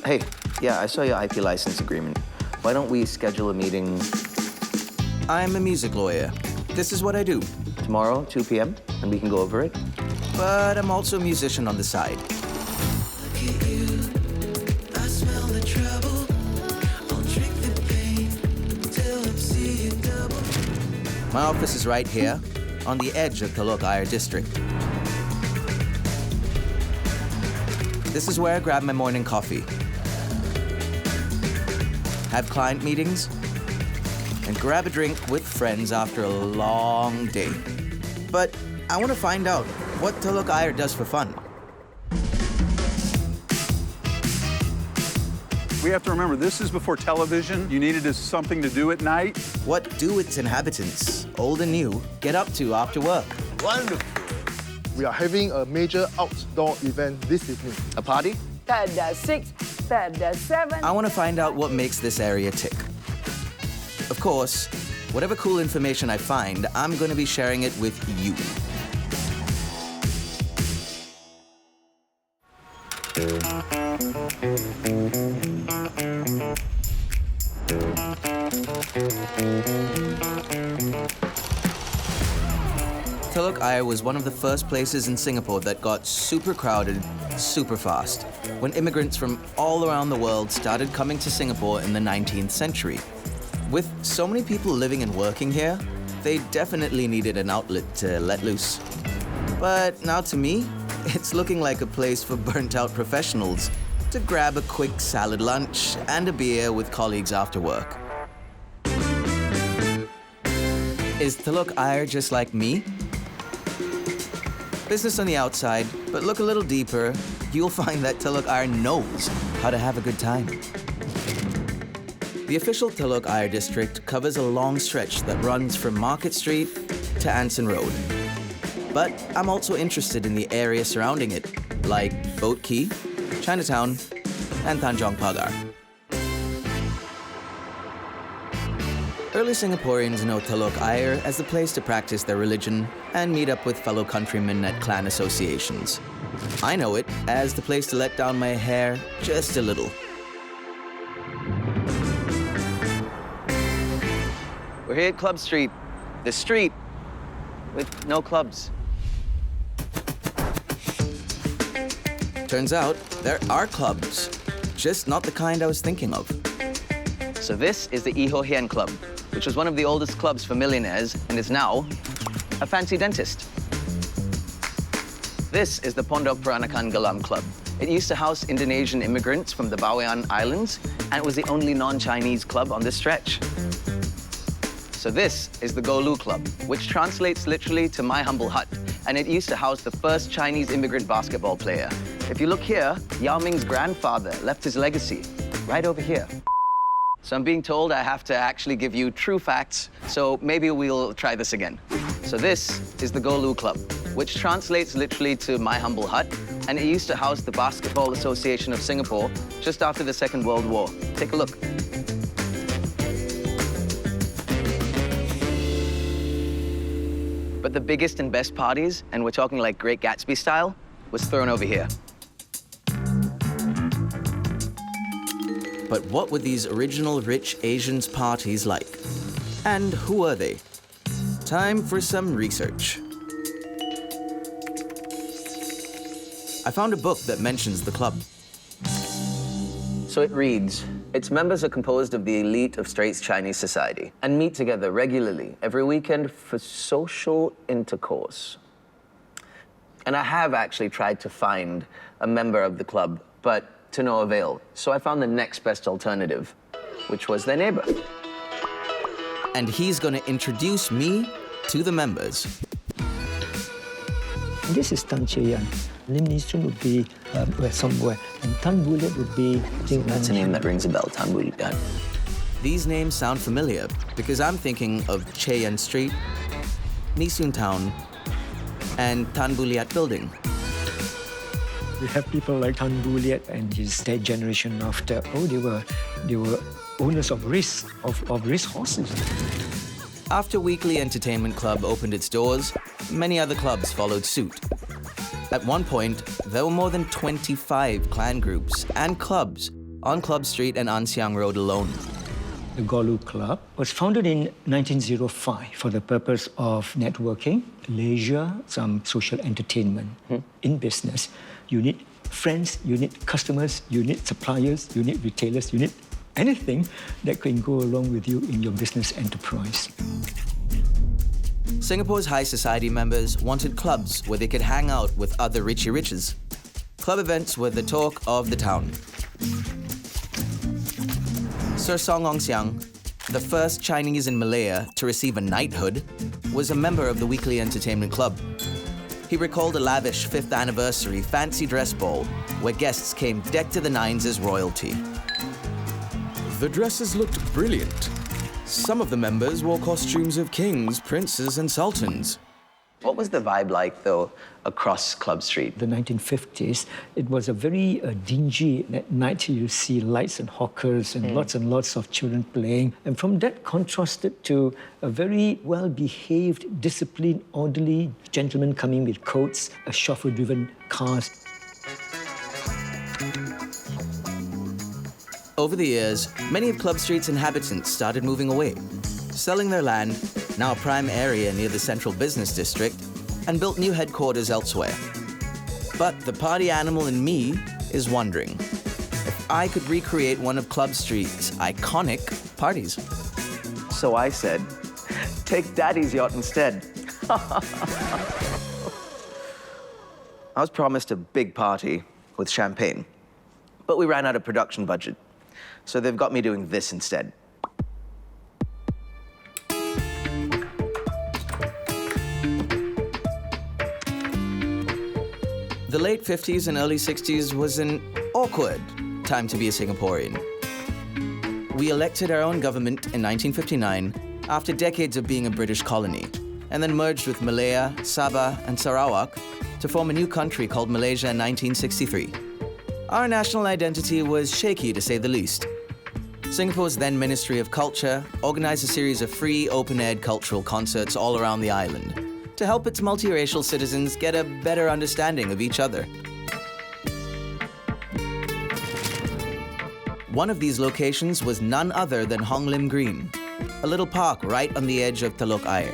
Hey, yeah, I saw your IP license agreement. Why don't we schedule a meeting I'm a music lawyer. This is what I do. tomorrow, 2 p.m., and we can go over it? But I'm also a musician on the side. My office is right here, on the edge of Telok Ayer district. This is where I grab my morning coffee, have client meetings, and grab a drink with friends after a long day. But I want to find out what Telok Ayer does for fun. We have to remember, this is before television. You needed something to do at night. What do its inhabitants, old and new, get up to after work? Wonderful. We are having a major outdoor event this evening. A party? Third, 6, third, 7. I want to find out what makes this area tick. Of course, whatever cool information I find, I'm going to be sharing it with you. Telok Ayer was one of the first places in Singapore that got super crowded, super fast, when immigrants from all around the world started coming to Singapore in the 19th century. With so many people living and working here, they definitely needed an outlet to let loose. But now to me, it's looking like a place for burnt-out professionals to grab a quick salad lunch and a beer with colleagues after work. Is Telok Ayer just like me? Business on the outside, but look a little deeper, you'll find that Telok Ayer knows how to have a good time. The official Telok Ayer district covers a long stretch that runs from Market Street to Anson Road. But I'm also interested in the area surrounding it, like Boat Quay, Chinatown, and Tanjong Pagar. Early Singaporeans know Telok Ayer as the place to practice their religion and meet up with fellow countrymen at clan associations. I know it as the place to let down my hair just a little. We're here at Club Street, the street with no clubs. Turns out there are clubs, just not the kind I was thinking of. So this is the Hokkien Club, which was one of the oldest clubs for millionaires and is now a fancy dentist. This is the Pondok Peranakan Galam Club. It used to house Indonesian immigrants from the Bawean Islands, and it was the only non-Chinese club on this stretch. So this is the Golu Club, which translates literally to My Humble Hut, and it used to house the first Chinese immigrant basketball player. If you look here, Yao Ming's grandfather left his legacy right over here. So I'm being told I have to actually give you true facts, so maybe we'll try this again. So this is the Golu Club, which translates literally to My Humble Hut, and it used to house the Basketball Association of Singapore just after the Second World War. Take a look. But the biggest and best parties, and we're talking like Great Gatsby style, was thrown over here. But what were these original rich Asians parties like? And who were they? Time for some research. I found a book that mentions the club. So it reads, its members are composed of the elite of Straits Chinese society and meet together regularly every weekend for social intercourse. And I have actually tried to find a member of the club, but to no avail. So I found the next best alternative, which was their neighbor. And he's going to introduce me to the members. This is Tan Che Yan. Lim Nee Soon would be somewhere, and Tan Buliat would be... That's a name that rings a bell, Tan Buliat. These names sound familiar because I'm thinking of Che Yan Street, Nee Soon Town, and Tan Buliat Building. We have people like Tan Buliat and that generation after. They were owners of race horses. After Weekly Entertainment Club opened its doors, many other clubs followed suit. At one point, there were more than 25 clan groups and clubs on Club Street and An Siang Road alone. The Golu Club was founded in 1905 for the purpose of networking, leisure, some social entertainment. In business, you need friends, you need customers, you need suppliers, you need retailers, you need anything that can go along with you in your business enterprise. Singapore's high society members wanted clubs where they could hang out with other richy riches. Club events were the talk of the town. Sir Song Ong Siang, the first Chinese in Malaya to receive a knighthood, was a member of the Weekly Entertainment Club. He recalled a lavish 5th anniversary fancy dress ball where guests came decked to the nines as royalty. The dresses looked brilliant. Some of the members wore costumes of kings, princes, and sultans. What was the vibe like, though, across Club Street? The 1950s, it was a very dingy. At night, you see lights and hawkers and lots of children playing. And from that contrasted to a very well-behaved, disciplined, orderly gentleman coming with coats, a chauffeur-driven cars. Over the years, many of Club Street's inhabitants started moving away, selling their land, now a prime area near the central business district, and built new headquarters elsewhere. But the party animal in me is wondering if I could recreate one of Club Street's iconic parties. So I said, take Daddy's yacht instead. I was promised a big party with champagne, but we ran out of production budget. So they've got me doing this instead. The late 50s and early 60s was an awkward time to be a Singaporean. We elected our own government in 1959 after decades of being a British colony, and then merged with Malaya, Sabah, and Sarawak to form a new country called Malaysia in 1963. Our national identity was shaky, to say the least. Singapore's then Ministry of Culture organized a series of free, open-air cultural concerts all around the island to help its multiracial citizens get a better understanding of each other. One of these locations was none other than Hong Lim Green, a little park right on the edge of Telok Ayer.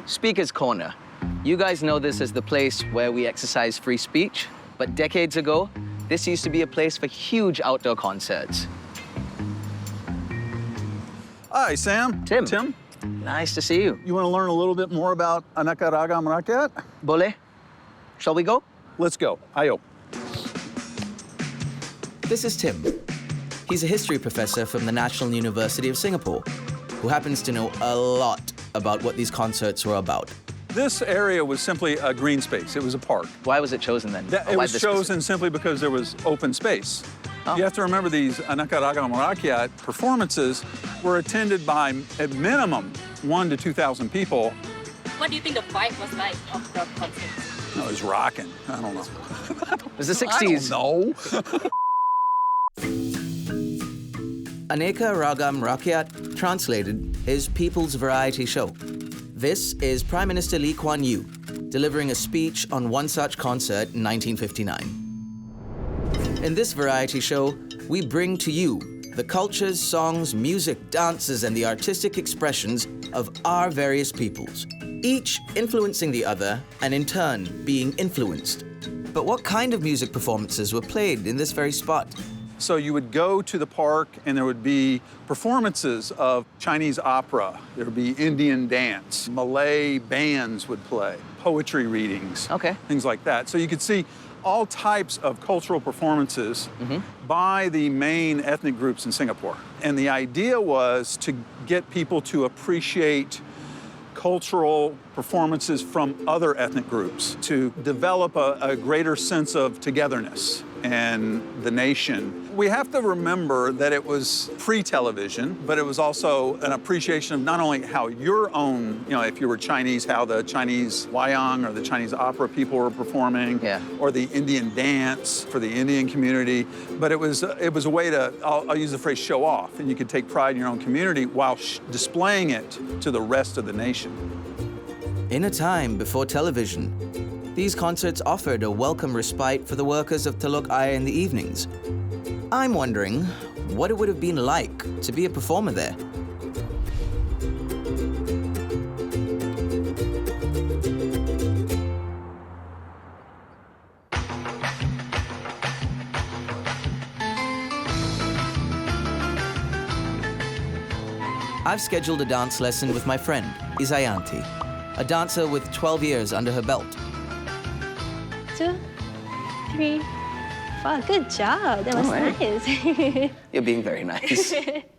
Speaker's Corner. You guys know this as the place where we exercise free speech, but decades ago, this used to be a place for huge outdoor concerts. Hi, Sam. Tim. Tim, Nice to see you. you want to learn a little bit more about Nagore Dargah Merakyat? Boleh? Shall we go? Let's go. Ayo. This is Tim. He's a history professor from the National University of Singapore, who happens to know a lot about what these concerts were about. This area was simply a green space. It was a park. Why was it chosen then? It was chosen simply because there was open space. Oh. You have to remember these Nagore Dargah Merakyat performances were attended by at minimum 1,000 to 2,000 people. What do you think the vibe was like of the concert? No, it was rockin'. I don't know. It was the 60s. I don't know. Aneka Ragam Rakyat, translated, is People's Variety Show. This is Prime Minister Lee Kuan Yew delivering a speech on one such concert in 1959. In this variety show, we bring to you the cultures, songs, music, dances, and the artistic expressions of our various peoples, each influencing the other and in turn being influenced. But what kind of music performances were played in this very spot? So you would go to the park and there would be performances of Chinese opera. There would be Indian dance. Malay bands would play, poetry readings, things like that. So you could see all types of cultural performances by the main ethnic groups in Singapore. And the idea was to get people to appreciate cultural performances from other ethnic groups, to develop a greater sense of togetherness and the nation. We have to remember that it was pre-television, but it was also an appreciation of not only how your own, if you were Chinese, how the Chinese wayang or the Chinese opera people were performing, or the Indian dance for the Indian community, but it was a way to, I'll use the phrase show off, and you could take pride in your own community while displaying it to the rest of the nation. In a time before television, these concerts offered a welcome respite for the workers of Telok Ayer in the evenings. I'm wondering what it would have been like to be a performer there. I've scheduled a dance lesson with my friend, Isayanti, a dancer with 12 years under her belt. 2, 3, 4. Good job. That was nice. You're being very nice.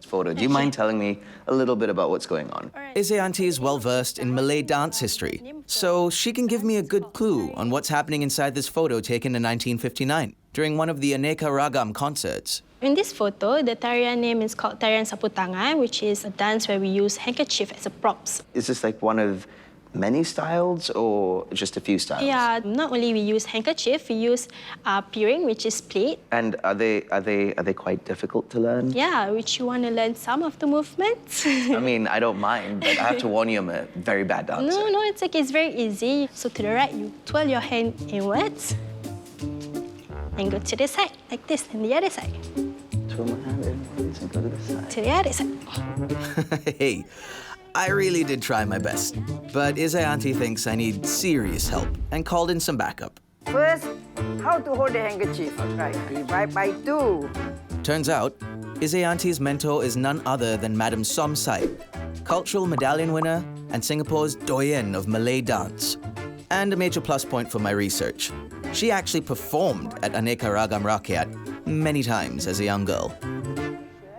Photo. Do you mind telling me a little bit about what's going on? Isayanti is well-versed in Malay dance history, so she can give me a good clue on what's happening inside this photo taken in 1959 during one of the Aneka Ragam concerts. In this photo, the tarian name is called Tarian Sapu Tangan, which is a dance where we use handkerchief as a props. Is this like one of many styles or just a few styles? Yeah, not only we use handkerchief, we use peering, which is plait. And are they quite difficult to learn? Yeah, which you want to learn some of the movements. I mean, I don't mind, but I have to warn you, I'm a very bad dancer. No, it's okay. It's very easy. So to the right, you twirl your hand inwards and go to the side, like this, and the other side. Twirl my hand inwards and go to the side. To the other side. Hey, I really did try my best, but Isayanti thinks I need serious help and called in some backup. First, how to hold the handkerchief. Right, divide by 2. Turns out, Isayanti's mentor is none other than Madam Som Sai, cultural medallion winner and Singapore's doyen of Malay dance. And a major plus point for my research. She actually performed at Aneka Ragam Rakyat many times as a young girl.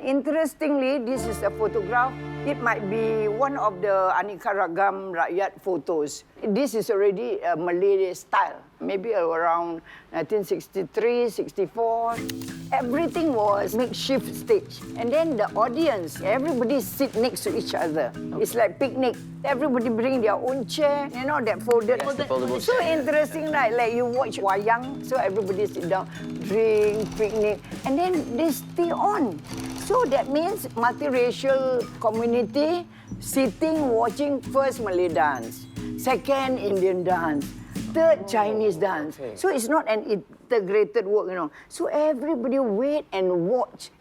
Interestingly, this is a photograph. It might be one of the Aneka Ragam Rakyat photos. This is already a Malay style, maybe around 1963, 64. Everything was makeshift stage. And then the audience, everybody sit next to each other. It's like picnic. Everybody bring their own chair, you know, that folded. Yes, the foldable so chair. interesting, right? Like you watch wayang, so everybody sit down, drink, picnic, and then they stay on. So that means multiracial community sitting, watching first Malay dance, second Indian dance, third Chinese dance. So it's not an integrated work, you know. So everybody wait and watch.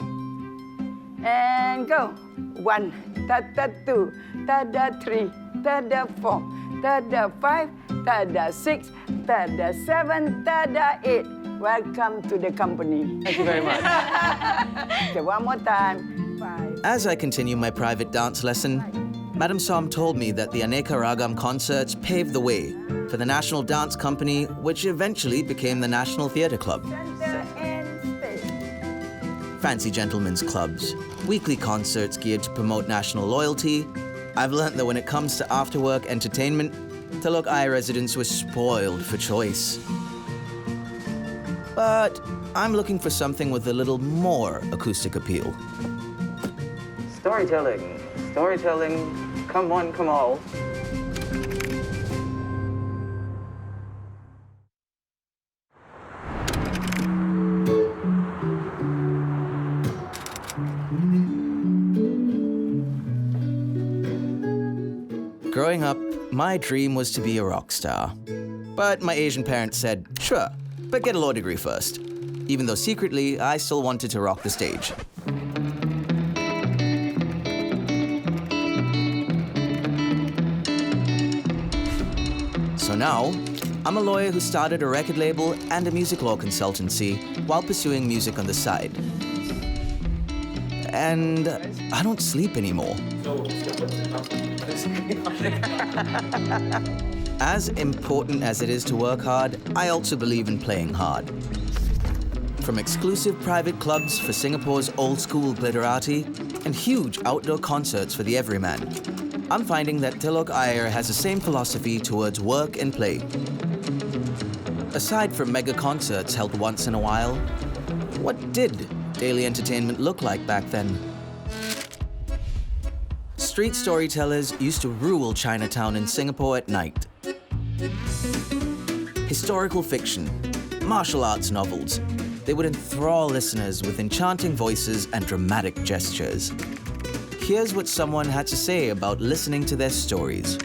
And go. 1, ta-da 2, ta-da 3, ta-da 4, ta-da 5, ta-da 6, ta-da 7, ta-da 8. Welcome to the company. Thank you very much. Okay, one more time. 5. As I continue my private dance lesson, Madam Som told me that the Aneka Ragam concerts paved the way for the National Dance Company, which eventually became the National Theatre Club. Center and stay. Fancy gentlemen's clubs, weekly concerts geared to promote national loyalty. I've learnt that when it comes to after-work entertainment, Telok Ayer residents were spoiled for choice. But I'm looking for something with a little more acoustic appeal. Storytelling. Storytelling. Come one, come all. Growing up, my dream was to be a rock star. But my Asian parents said, sure, but get a law degree first. Even though secretly, I still wanted to rock the stage. So now, I'm a lawyer who started a record label and a music law consultancy while pursuing music on the side. And I don't sleep anymore. As important as it is to work hard, I also believe in playing hard. From exclusive private clubs for Singapore's old-school glitterati and huge outdoor concerts for the everyman, I'm finding that Telok Ayer has the same philosophy towards work and play. Aside from mega concerts held once in a while, what did daily entertainment look like back then? Street storytellers used to rule Chinatown in Singapore at night. Historical fiction, martial arts novels, they would enthrall listeners with enchanting voices and dramatic gestures. Here's what someone had to say about listening to their stories.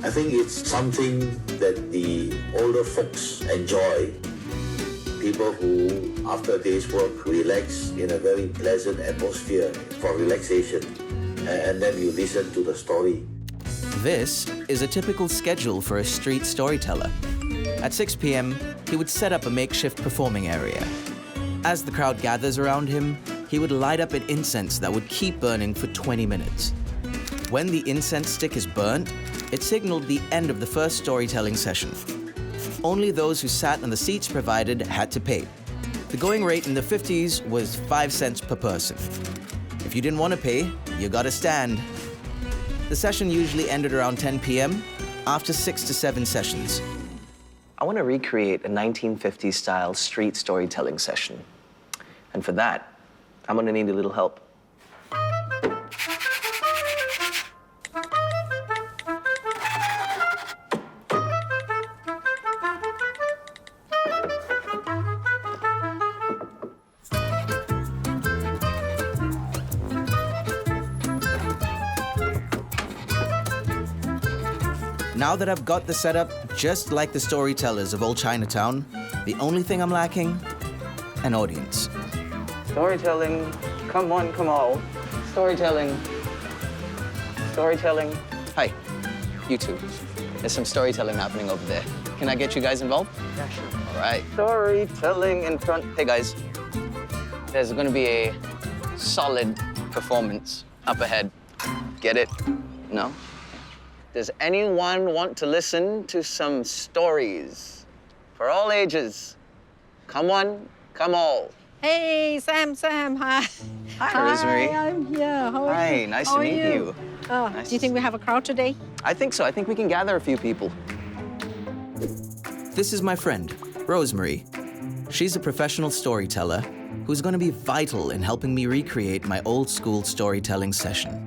I think it's something that the older folks enjoy. People who, after a day's work, relax in a very pleasant atmosphere for relaxation. And then you listen to the story. This is a typical schedule for a street storyteller. At 6 p.m., he would set up a makeshift performing area. As the crowd gathers around him, he would light up an incense that would keep burning for 20 minutes. When the incense stick is burnt, it signaled the end of the first storytelling session. Only those who sat on the seats provided had to pay. The going rate in the 50s was 5 cents per person. If you didn't want to pay, you got to stand. The session usually ended around 10 p.m. after 6 to 7 sessions. I want to recreate a 1950s style street storytelling session. And for that, I'm going to need a little help. Now that I've got the setup just like the storytellers of old Chinatown, the only thing I'm lacking, an audience. Storytelling, come on, come on. Storytelling. Storytelling. Hi, you two. There's some storytelling happening over there. Can I get you guys involved? Yeah, sure. All right. Storytelling in front. Hey, guys. There's going to be a solid performance up ahead. Get it? No? Does anyone want to listen to some stories for all ages? Come on, come all. Hey, Sam, hi. Hi, Rosemary. Hi, I'm here. How are you? Hi, nice to meet you. Oh, Nice do you think we have a crowd today? I think so. I think we can gather a few people. This is my friend, Rosemary. She's a professional storyteller who's going to be vital in helping me recreate my old school storytelling session.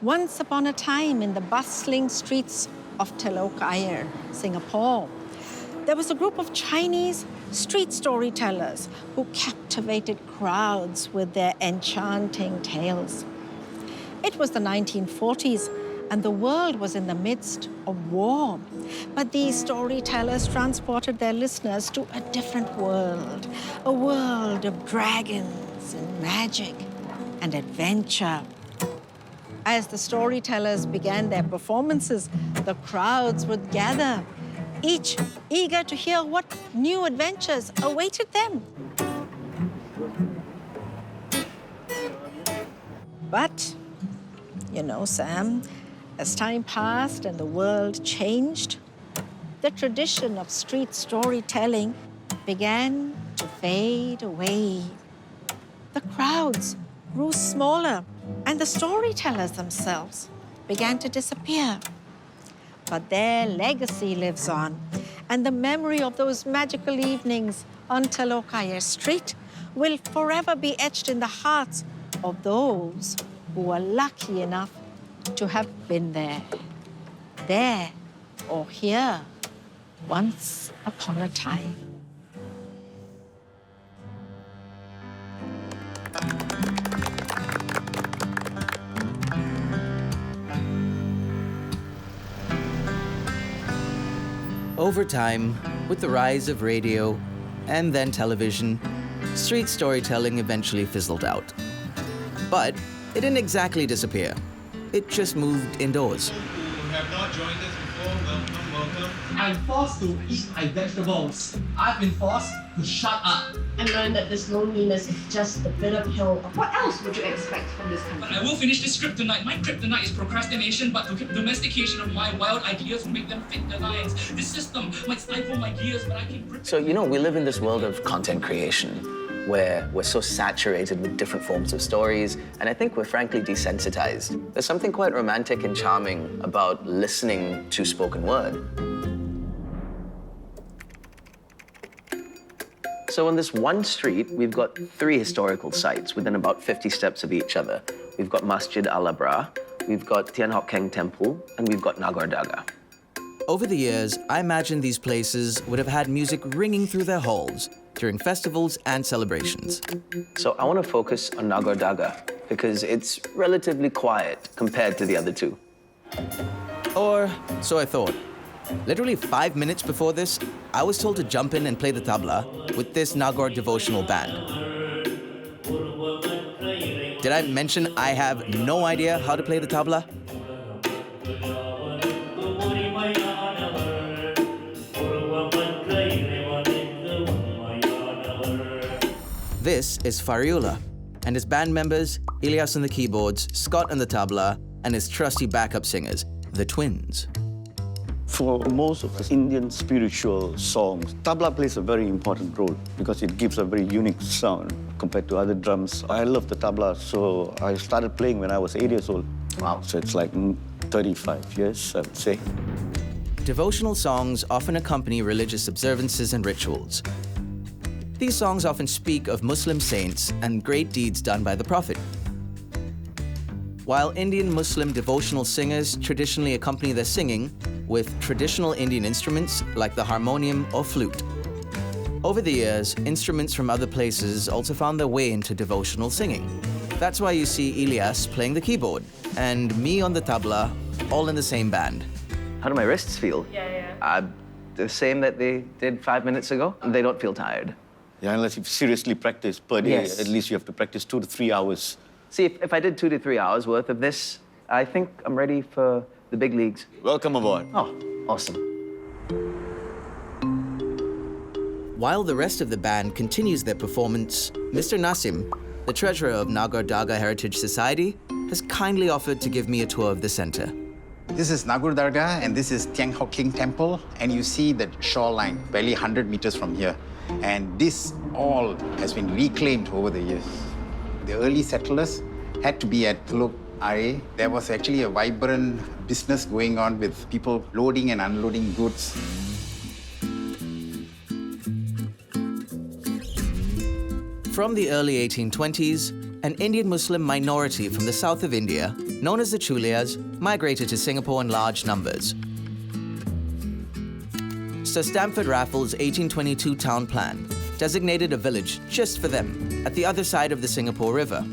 Once upon a time in the bustling streets of Telok Ayer, Singapore, there was a group of Chinese street storytellers who captivated crowds with their enchanting tales. It was the 1940s, and the world was in the midst of war. But these storytellers transported their listeners to a different world, a world of dragons and magic and adventure. As the storytellers began their performances, the crowds would gather, each eager to hear what new adventures awaited them. But, you know, Sam, as time passed and the world changed, the tradition of street storytelling began to fade away. The crowds grew smaller, and the storytellers themselves began to disappear. But their legacy lives on, and the memory of those magical evenings on Telok Ayer Street will forever be etched in the hearts of those who were lucky enough to have been there or here, once upon a time. Over time, with the rise of radio and then television, street storytelling eventually fizzled out. But it didn't exactly disappear. It just moved indoors. Who have not joined us before, welcome. I'm forced to eat my vegetables. I've been forced to shut up. And learn that this loneliness is just the bitter pill of what else would you expect from this country? But I will finish this script tonight. My kryptonite is procrastination, but the domestication of my wild ideas will make them fit the lines. This system might stifle my gears, but I can grip it. So, you know, we live in this world of content creation where we're so saturated with different forms of stories, and I think we're frankly desensitized. There's something quite romantic and charming about listening to spoken word. So on this one street, we've got 3 historical sites within about 50 steps of each other. We've got Masjid Al-Abrar, we've got Tian Hokkien Temple, and we've got Nagore Dargah. Over the years, I imagine these places would have had music ringing through their halls, during festivals and celebrations. So I want to focus on Nagore Dargah because it's relatively quiet compared to the other two. Or so I thought. Literally 5 minutes before this, I was told to jump in and play the tabla with this Nagore devotional band. Did I mention I have no idea how to play the tabla? This is Fariullah and his band members, Ilyas on the keyboards, Scott on the tabla, and his trusty backup singers, the twins. For most of the Indian spiritual songs, tabla plays a very important role because it gives a very unique sound compared to other drums. I love the tabla, so I started playing when I was 8 years old. Wow. So it's like 35 years, I would say. Devotional songs often accompany religious observances and rituals. These songs often speak of Muslim saints and great deeds done by the Prophet. While Indian Muslim devotional singers traditionally accompany their singing with traditional Indian instruments like the harmonium or flute. Over the years, instruments from other places also found their way into devotional singing. That's why you see Ilyas playing the keyboard and me on the tabla, all in the same band. How do my wrists feel? The same that they did 5 minutes ago. They don't feel tired. Yeah, unless you seriously practice per day, Yes. at least you have to practice 2 to 3 hours. See, if I did 2 to 3 hours worth of this, I think I'm ready for the big leagues. Welcome aboard. Oh, awesome. While the rest of the band continues their performance, Mr. Nasim, the treasurer of Nagore Dargah Heritage Society, has kindly offered to give me a tour of the center. This is Nagore Dargah, and this is Tiang Hokkien Temple, and you see the shoreline, barely 100 meters from here. And this all has been reclaimed over the years. The early settlers had to be at Telok Ayer. There was actually a vibrant business going on with people loading and unloading goods. From the early 1820s, an Indian Muslim minority from the south of India, known as the Chulias, migrated to Singapore in large numbers. Sir Stamford Raffles' 1822 town plan designated a village just for them at the other side of the Singapore River.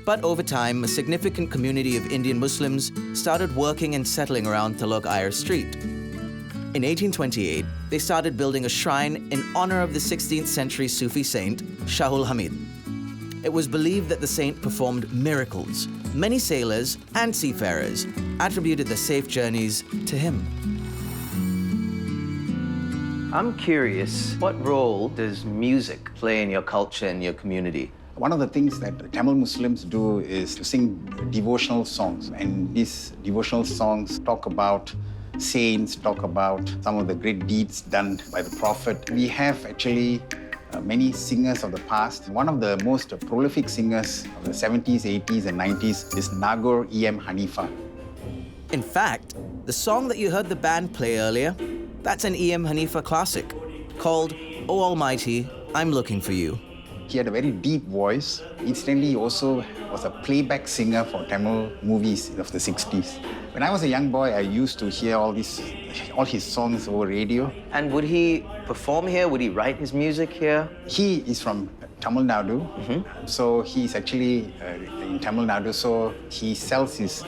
But over time, a significant community of Indian Muslims started working and settling around Telok Ayer Street. In 1828, they started building a shrine in honor of the 16th century Sufi saint, Shahul Hamid. It was believed that the saint performed miracles. Many sailors and seafarers attributed their safe journeys to him. I'm curious, what role does music play in your culture and your community? One of the things that Tamil Muslims do is to sing devotional songs. And these devotional songs talk about saints, talk about some of the great deeds done by the Prophet. We have actually many singers of the past. One of the most prolific singers of the 70s, 80s, and 90s is Nagore E.M. Hanifa. In fact, the song that you heard the band play earlier, that's an E.M. Hanifa classic called "O Almighty, I'm Looking for You." He had a very deep voice. Incidentally, he also was a playback singer for Tamil movies of the 60s. When I was a young boy, I used to hear all his songs over radio. And would he perform here? Would he write his music here? He is from Tamil Nadu. So he's actually in Tamil Nadu. So he sells his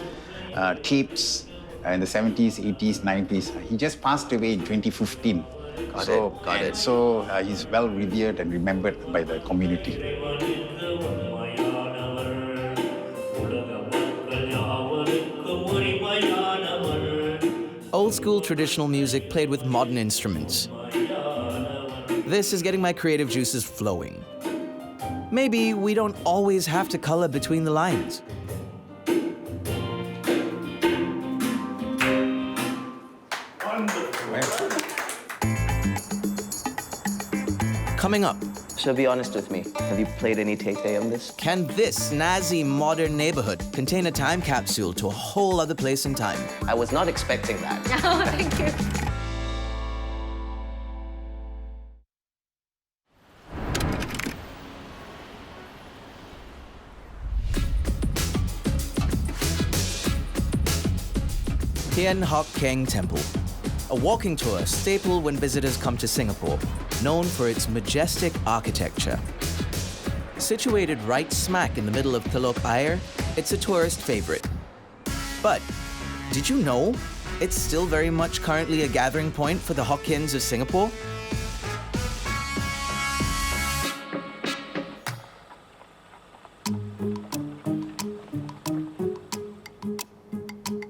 tapes in the 70s, 80s, 90s. He just passed away in 2015. Got it. So he's well revered and remembered by the community. Old school traditional music played with modern instruments. This is getting my creative juices flowing. Maybe we don't always have to color between the lines. Coming up. So be honest with me. Have you played any Tay-Tay on this? Can this snazzy modern neighborhood contain a time capsule to a whole other place in time? I was not expecting that. Oh, thank you. Tien Hock Keng Temple. a walking tour staple when visitors come to Singapore, known for its majestic architecture. Situated right smack in the middle of Telok Ayer, it's a tourist favorite. But did you know it's still very much currently a gathering point for the Hokkiens of Singapore?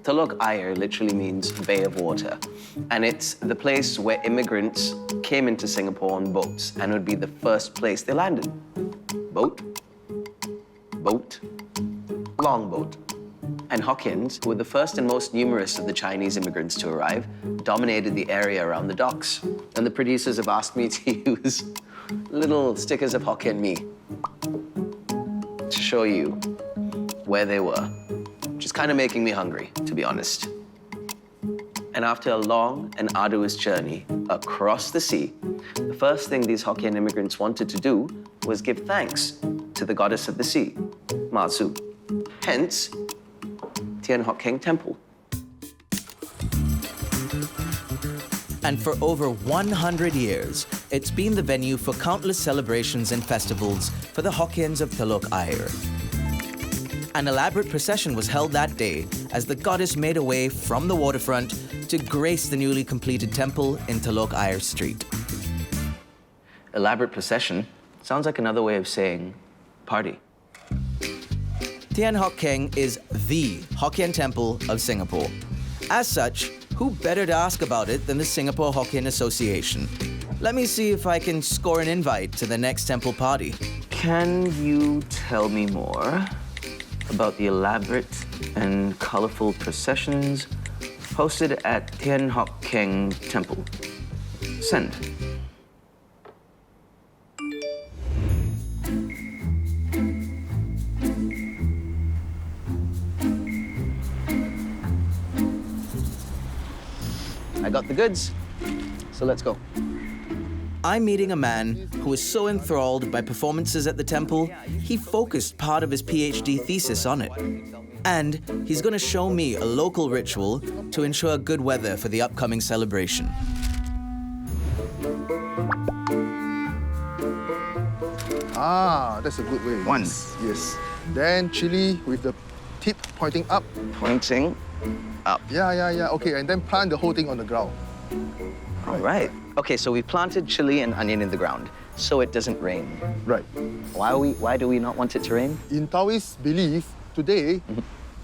Telok Ayer literally means Bay of Water. And it's the place where immigrants came into Singapore on boats, and it would be the first place they landed. Boat, boat, longboat. And Hokkiens, who were the first and most numerous of the Chinese immigrants to arrive, dominated the area around the docks. And the producers have asked me to use little stickers of Hokkien me to show you where they were, which is kind of making me hungry, to be honest. And after a long and arduous journey across the sea, the first thing these Hokkien immigrants wanted to do was give thanks to the goddess of the sea, Ma Su. Hence, Tian Hock Keng Temple. And for over 100 years, it's been the venue for countless celebrations and festivals for the Hokkiens of Telok Ayer. An elaborate procession was held that day as the goddess made her way from the waterfront to grace the newly completed temple in Telok Ayer Street. Elaborate procession sounds like another way of saying party. Tian Hock Keng is the Hokkien temple of Singapore. As such, who better to ask about it than the Singapore Hokkien Association? Let me see if I can score an invite to the next temple party. Can you tell me more about the elaborate and colorful processions hosted at Tian Hock Keng Temple? Send. I got the goods, so let's go. I'm meeting a man who was so enthralled by performances at the temple, he focused part of his PhD thesis on it. And he's going to show me a local ritual to ensure good weather for the upcoming celebration. Ah, that's a good way. One. Yes. Then chili with the tip pointing up. Pointing up. Yeah. Okay, and then plant the whole thing on the ground. All right. Okay, so we've planted chili and onion in the ground so it doesn't rain. Right. Why do we not want it to rain? In Taoist belief, today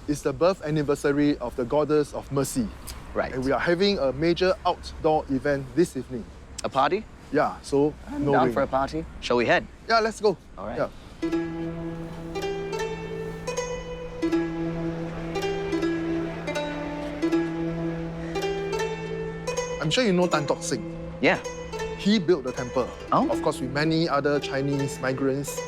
is the birth anniversary of the goddess of mercy. Right. And we are having a major outdoor event this evening. A party? Yeah, so I'm no down rain. for a party. Shall we head? Yeah, let's go. All right. Yeah. I'm sure you know Tan Tock Seng. Yeah. He built the temple. Oh. Of course, with many other Chinese migrants.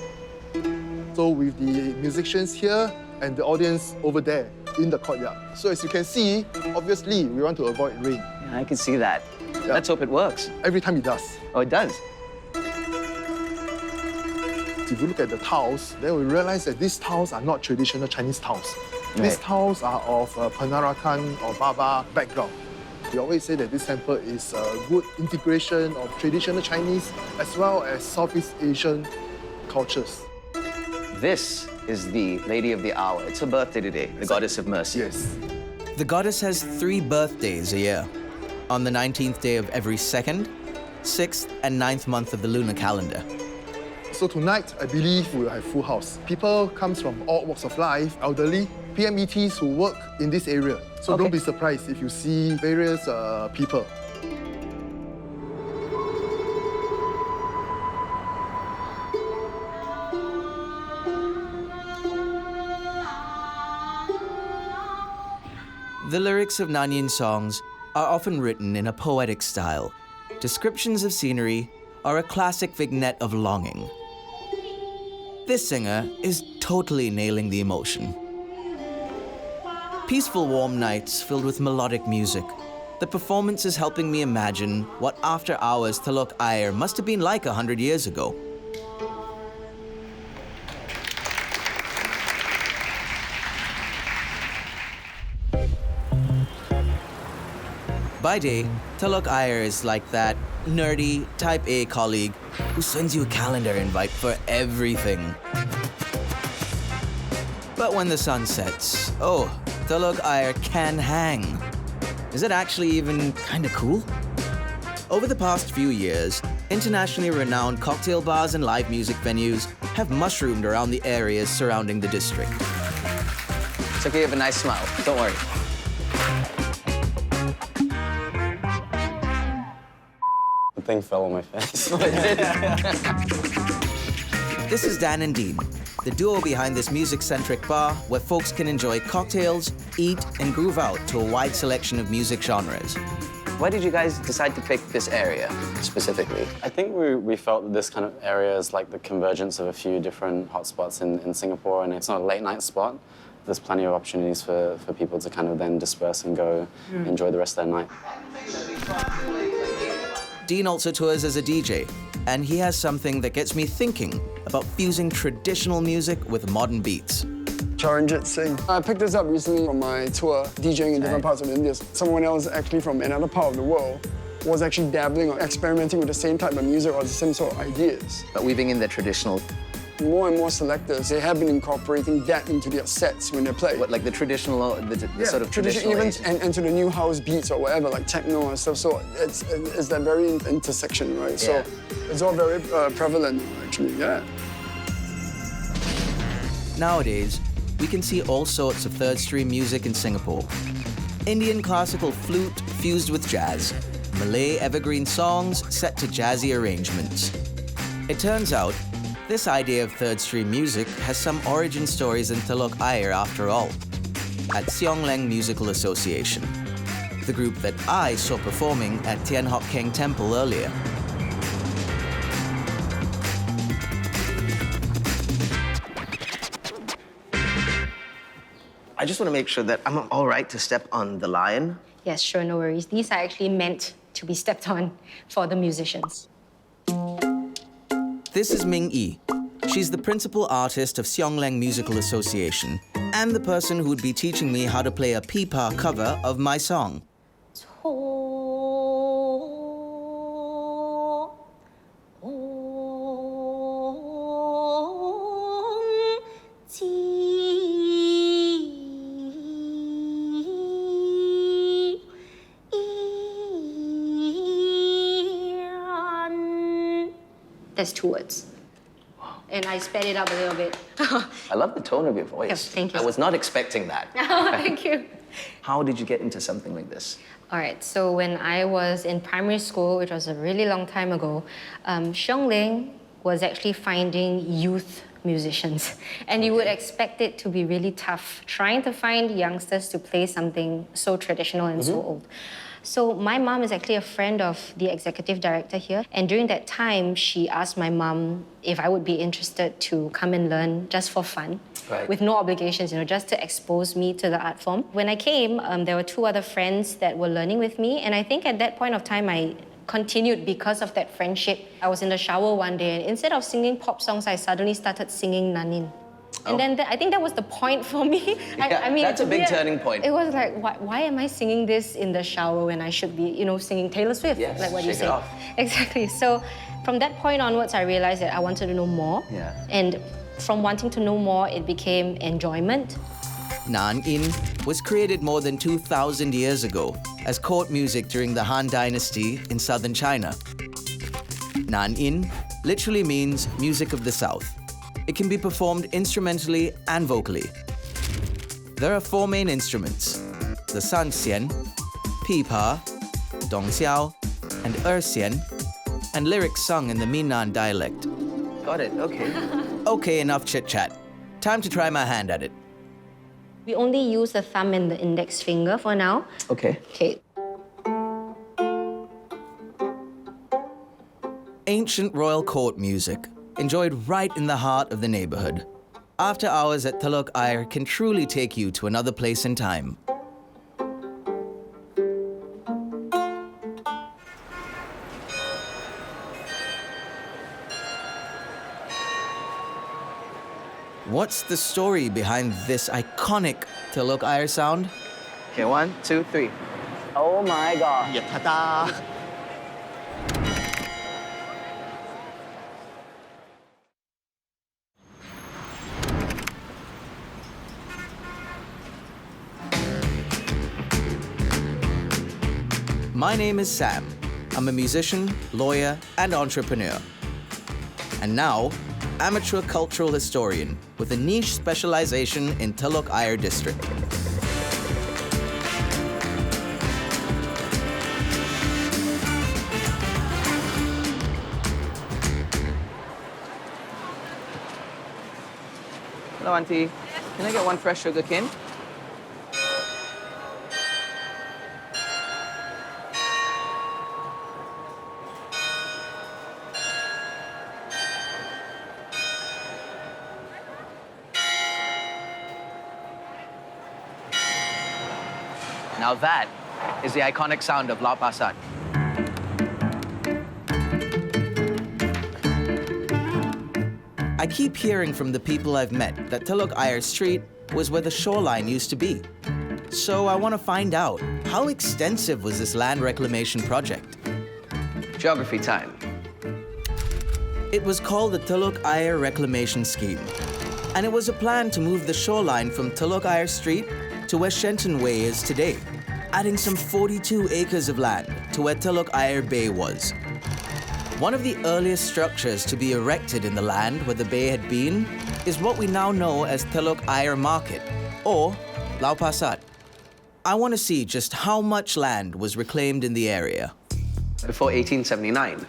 So with the musicians here and the audience over there in the courtyard. So as you can see, obviously, we want to avoid rain. Yeah, I can see that. Yeah. Let's hope it works. Every time it does. Oh, it does? If you look at the tiles, then we realize that these tiles are not traditional Chinese tiles. Right. These tiles are of Peranakan or Baba background. We always say that this temple is a good integration of traditional Chinese as well as Southeast Asian cultures. This is the Lady of the Hour. It's her birthday today, the Goddess of Mercy. Yes. The goddess has 3 birthdays a year. On the 19th day of every 2nd, 6th, and 9th month of the lunar calendar. So tonight, I believe we'll have full house. People come from all walks of life, elderly, PMETs who work in this area. So don't be surprised if you see various people. The lyrics of Nanyin songs are often written in a poetic style. Descriptions of scenery are a classic vignette of longing. This singer is totally nailing the emotion. Peaceful, warm nights filled with melodic music. The performance is helping me imagine what after hours Telok Ayer must have been like 100 years ago. By day, Telok Ayer is like that nerdy, type A colleague who sends you a calendar invite for everything. But when the sun sets, oh, Telok Ayer can hang. Is it actually even kinda cool? Over the past few years, internationally renowned cocktail bars and live music venues have mushroomed around the areas surrounding the district. It's okay, you have a nice smile. Don't worry. The thing fell on my face. This is Dan and Dean, the duo behind this music-centric bar where folks can enjoy cocktails, eat, and groove out to a wide selection of music genres. Why did you guys decide to pick this area specifically? I think we felt that this kind of area is like the convergence of a few different hotspots in Singapore, and it's not a late-night spot. There's plenty of opportunities for people to kind of then disperse and go enjoy the rest of their night. Dean also tours as a DJ, and he has something that gets me thinking about fusing traditional music with modern beats. Charanjit Singh. I picked this up recently from my tour, DJing in different parts of India. Someone else actually from another part of the world was actually dabbling or experimenting with the same type of music or the same sort of ideas. But weaving in the traditional. More and more selectors, they have been incorporating that into their sets when they play. What, like the traditional, the sort of traditional even and to the new house beats or whatever, like techno and stuff. So it's that very intersection, right? Yeah. So it's all very prevalent, actually, yeah. Nowadays, we can see all sorts of third-stream music in Singapore. Indian classical flute fused with jazz, Malay evergreen songs set to jazzy arrangements. It turns out, this idea of third-stream music has some origin stories in Telok Ayer after all, at Siong Leng Musical Association, the group that I saw performing at Tian Hock Keng Temple earlier. I just want to make sure that I'm all right to step on the lion. Yes, sure, no worries. These are actually meant to be stepped on for the musicians. This is Ming Yi. She's the principal artist of Siong Leng Musical Association and the person who'd be teaching me how to play a pipa cover of my song. There's 2 words. And I sped it up a little bit. I love the tone of your voice. Yes, thank you. I was not expecting that. Oh, thank you. How did you get into something like this? All right, so when I was in primary school, which was a really long time ago, Siong Leng was actually finding youth musicians. And you would expect it to be really tough, trying to find youngsters to play something so traditional and so old. So my mom is actually a friend of the executive director here. And during that time, she asked my mom if I would be interested to come and learn just for fun, with no obligations, just to expose me to the art form. When I came, there were 2 other friends that were learning with me. And I think at that point of time, I continued because of that friendship. I was in the shower one day, and instead of singing pop songs, I suddenly started singing Nanyin. And then I think that was the point for me. I mean, that's a big turning point. It was like, why am I singing this in the shower when I should be, singing Taylor Swift? Yes, like what you shake say. it off. Exactly. So from that point onwards, I realized that I wanted to know more. Yeah. And from wanting to know more, it became enjoyment. Nanyin was created more than 2,000 years ago as court music during the Han Dynasty in southern China. Nanyin literally means music of the south. It can be performed instrumentally and vocally. There are 4 main instruments: the sanxian, pipa, dongxiao, and erxian, and lyrics sung in the Minnan dialect. Got it, okay. Okay, enough chit-chat. Time to try my hand at it. We only use the thumb and the index finger for now. Okay. Okay. Ancient royal court music, enjoyed right in the heart of the neighborhood. After hours at Telok Ayer can truly take you to another place in time. What's the story behind this iconic Telok Ayer sound? Okay, 1, 2, 3. Oh Oh my God. Yeah, ta-da! My name is Sam. I'm a musician, lawyer, and entrepreneur. And now, amateur cultural historian with a niche specialization in Telok Ayer district. Hello, Auntie. Can I get one fresh sugar cane? Now that is the iconic sound of Lau Pa Sat. I keep hearing from the people I've met that Telok Ayer Street was where the shoreline used to be. So I want to find out, how extensive was this land reclamation project? Geography time. It was called the Telok Ayer Reclamation Scheme, and it was a plan to move the shoreline from Telok Ayer Street to where Shenton Way is today, adding some 42 acres of land to where Telok Ayer Bay was. One of the earliest structures to be erected in the land where the bay had been is what we now know as Telok Ayer Market, or Lau Pa Sat. I want to see just how much land was reclaimed in the area. Before 1879,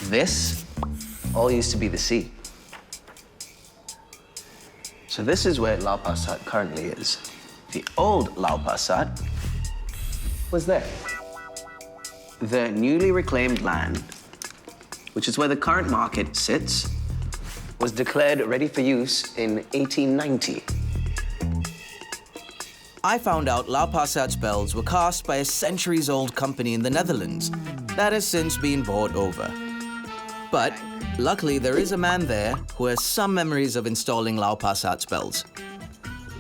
this all used to be the sea. So this is where Lau Pa Sat currently is. The old Lau Pa Sat was there. The newly reclaimed land, which is where the current market sits, was declared ready for use in 1890. I found out Lau Pa Sat's bells were cast by a centuries-old company in the Netherlands that has since been bought over. But luckily, there is a man there who has some memories of installing Lau Pa Sat's bells.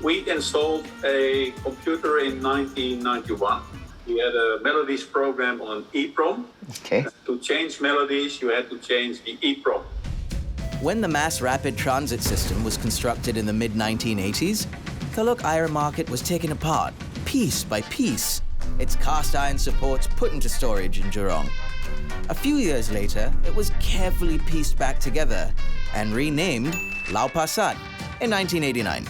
We installed a computer in 1991. We had a melodies program on EEPROM. Okay. To change melodies, you had to change the EEPROM. When the mass rapid transit system was constructed in the mid-1980s, Telok Ayer Market was taken apart, piece by piece, its cast iron supports put into storage in Jurong. A few years later, it was carefully pieced back together and renamed Lau Pa Sat in 1989.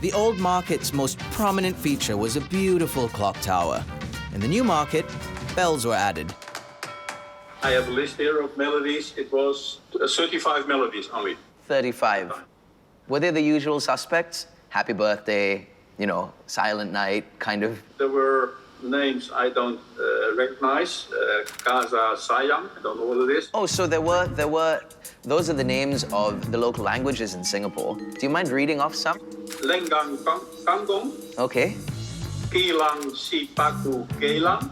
The old market's most prominent feature was a beautiful clock tower. In the new market, bells were added. I have a list here of melodies. It was 35 melodies only. 35. Were they the usual suspects? Happy birthday, you know, silent night, kind of? There were names I don't recognize. Casa Sayang, I don't know what it is. Oh, so there were, those are the names of the local languages in Singapore. Do you mind reading off some? Lenggang Kangong. Okay. Kilang Sipaku Kelang.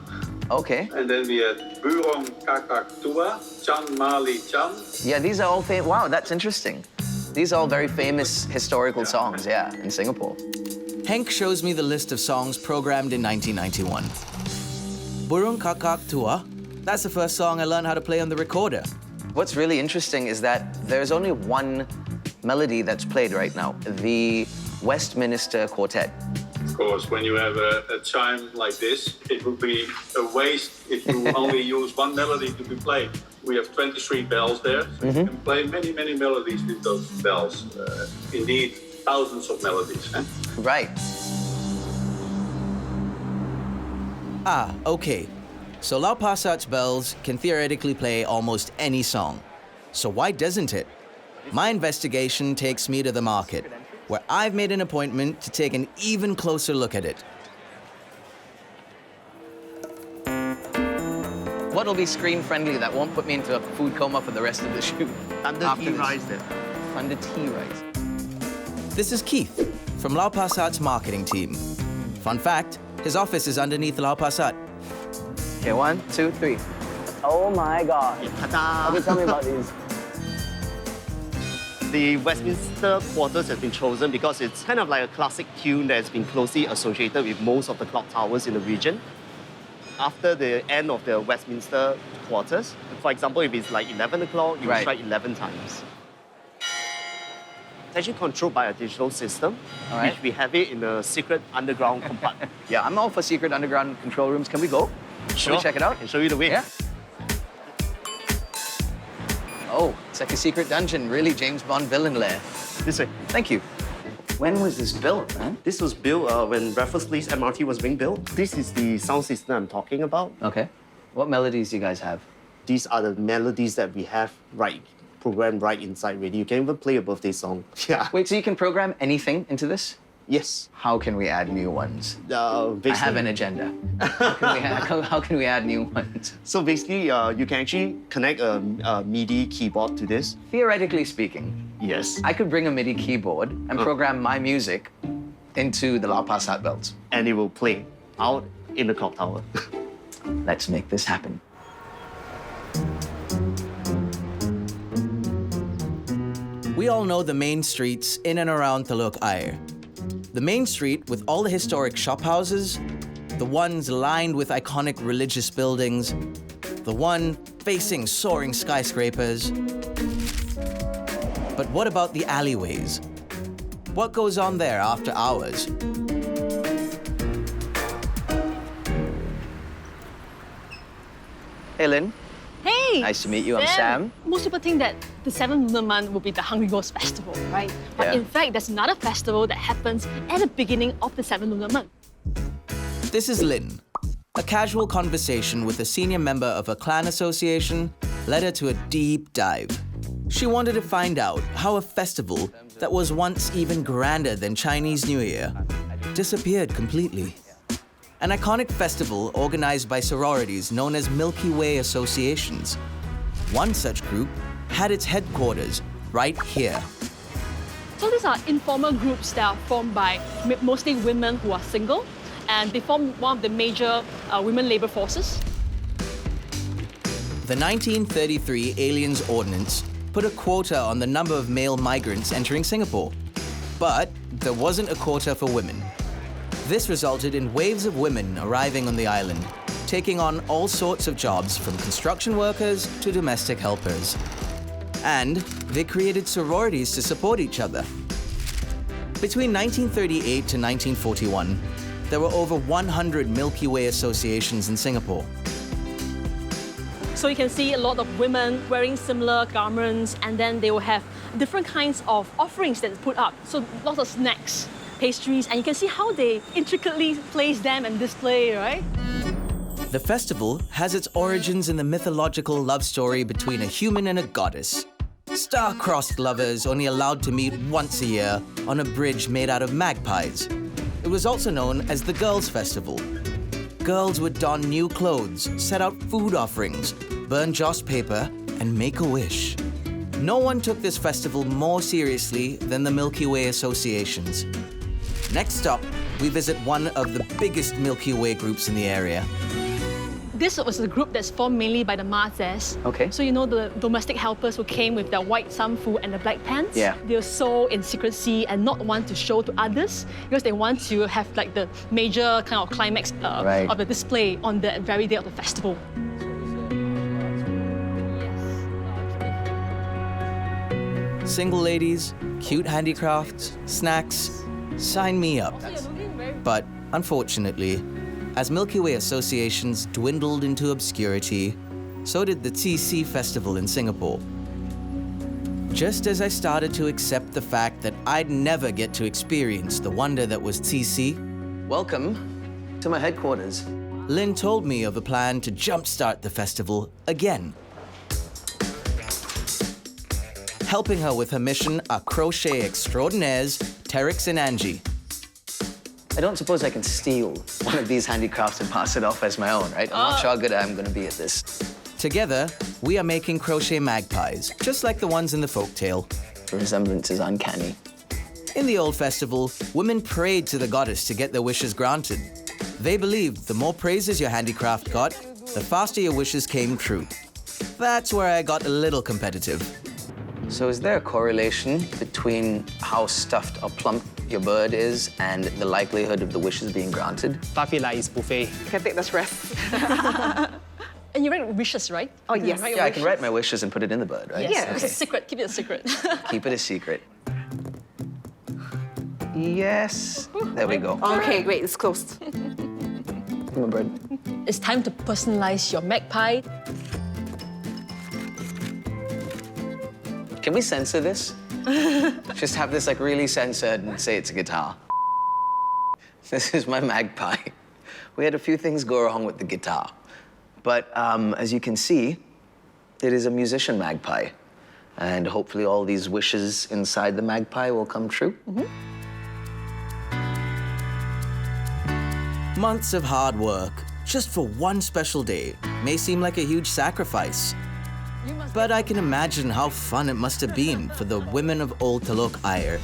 Okay. And then we had Burong Kakak Tua, Chang Mali Chang. Yeah, these are all famous. Wow, that's interesting. These are all very famous historical songs, yeah, in Singapore. Henk shows me the list of songs programmed in 1991. Burung Kakak Tua, that's the first song I learned how to play on the recorder. What's really interesting is that there's only one melody that's played right now, the Westminster Quartet. Of course, when you have a chime like this, it would be a waste if you only use one melody to be played. We have 23 bells there, so you can play many, many melodies with those bells. Indeed, thousands of melodies. Eh? Right. Ah, okay. So Lau Pa Sat's bells can theoretically play almost any song. So why doesn't it? My investigation takes me to the market, where I've made an appointment to take an even closer look at it. What'll be screen-friendly that won't put me into a food coma for the rest of the shoot? Thunder tea rice there. Thunder tea rice. This is Keith from Lau Pa Sat's marketing team. Fun fact, his office is underneath Lau Pa Sat. Okay, 1, 2, 3. Oh my God. Ta-da! Okay, tell me about these. The Westminster Quarters has been chosen because it's kind of like a classic tune that has been closely associated with most of the clock towers in the region. after the end of the Westminster quarters. For example, if it's like 11 o'clock, you strike 11 times. It's actually controlled by a digital system, which we have it in a secret underground compartment. Yeah, I'm all for secret underground control rooms. Can we go? Sure. Can we check it out? I'll show you the way. Yeah. Oh, it's like a secret dungeon. Really, James Bond villain lair. This way. Thank you. When was this built, man? This was built when Raffles Place MRT was being built. This is the sound system I'm talking about. Okay. What melodies do you guys have? These are the melodies that we have programmed right inside ready. You can even play a birthday song. Yeah. Wait, so you can program anything into this? Yes. How can we add new ones? I have an agenda. How can we add new ones? So basically, you can actually connect a MIDI keyboard to this. Theoretically speaking, yes, I could bring a MIDI keyboard and program my music into the Lau Pa Sat belts. And it will play out in the clock tower. Let's make this happen. We all know the main streets in and around Telok Ayer. The main street with all the historic shophouses, the ones lined with iconic religious buildings, the one facing soaring skyscrapers. But what about the alleyways? What goes on there after hours? Hey, Lynn. Hey! Nice to meet you. I'm Sam. Most people think that the 7th lunar month will be the Hungry Ghost Festival, right? But Yeah. in fact, there's another festival that happens at the beginning of the 7th lunar month. This is Lynn. A casual conversation with a senior member of a clan association led her to a deep dive. She wanted to find out how a festival that was once even grander than Chinese New Year disappeared completely. An iconic festival organized by sororities known as Milky Way associations. One such group had its headquarters right here. So these are informal groups that are formed by mostly women who are single, and they form one of the major women labor forces. The 1933 Aliens Ordinance put a quota on the number of male migrants entering Singapore. But there wasn't a quota for women. This resulted in waves of women arriving on the island, taking on all sorts of jobs from construction workers to domestic helpers. And they created sororities to support each other. Between 1938 to 1941, there were over 100 Milky Way associations in Singapore. So you can see a lot of women wearing similar garments, and then they will have different kinds of offerings that put up. So lots of snacks, pastries, and you can see how they intricately place them and display, right? The festival has its origins in the mythological love story between a human and a goddess. Star-crossed lovers only allowed to meet once a year on a bridge made out of magpies. It was also known as the Girls' Festival. Girls would don new clothes, set out food offerings, burn joss paper, and make a wish. No one took this festival more seriously than the Milky Way associations. Next up, we visit one of the biggest Milky Way groups in the area. This was a group that's formed mainly by the Mazes. Okay. So you know the domestic helpers who came with their white samfu and the black pants? Yeah. They were so in secrecy and not want to show to others because they want to have like the major kind of climax of the display on the very day of the festival. Single ladies, cute handicrafts, snacks, sign me up. But unfortunately, as Milky Way associations dwindled into obscurity, so did the Qixi Festival in Singapore. Just as I started to accept the fact that I'd never get to experience the wonder that was Qixi, welcome to my headquarters. Lynn told me of a plan to jumpstart the festival again. Helping her with her mission are crochet extraordinaires, Terex and Angie. I don't suppose I can steal one of these handicrafts and pass it off as my own, right? I'm not sure how good I'm going to be at this. Together, we are making crochet magpies, just like the ones in the folktale. The resemblance is uncanny. In the old festival, women prayed to the goddess to get their wishes granted. They believed the more praises your handicraft got, the faster your wishes came true. That's where I got a little competitive. So is there a correlation between between how stuffed or plump your bird is and the likelihood of the wishes being granted. Tapi is buffet. You can take the stress. And you write wishes, right? Oh, yes. Yeah, I can write my wishes and put it in the bird, right? Yes. Yes. It's a secret. Keep it a secret. Keep it a secret. Yes. There we go. Okay, great. It's closed. Come on, bird. It's time to personalize your magpie. Can we censor this? Just have this like really censored and say it's a guitar. This is my magpie. We had a few things go wrong with the guitar. But as you can see, it is a musician magpie. And hopefully all these wishes inside the magpie will come true. Months of hard work just for one special day may seem like a huge sacrifice. But I can imagine how fun it must have been for the women of Old Telok Ayer,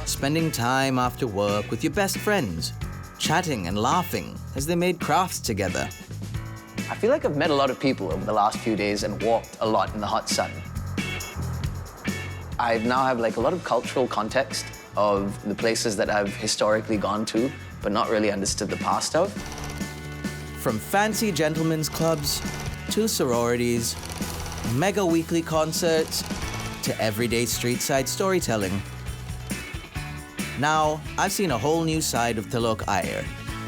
spending time after work with your best friends, chatting and laughing as they made crafts together. I feel like I've met a lot of people over the last few days and walked a lot in the hot sun. I now have like a lot of cultural context of the places that I've historically gone to, but not really understood the past of. From fancy gentlemen's clubs to sororities, mega weekly concerts to everyday street-side storytelling. Now, I've seen a whole new side of Telok Ayer,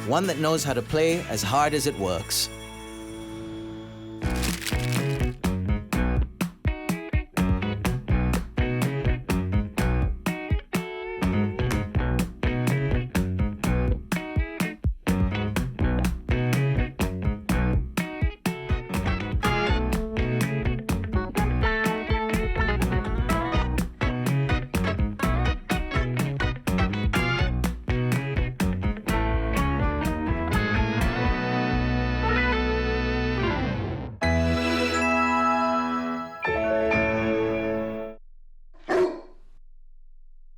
one that knows how to play as hard as it works.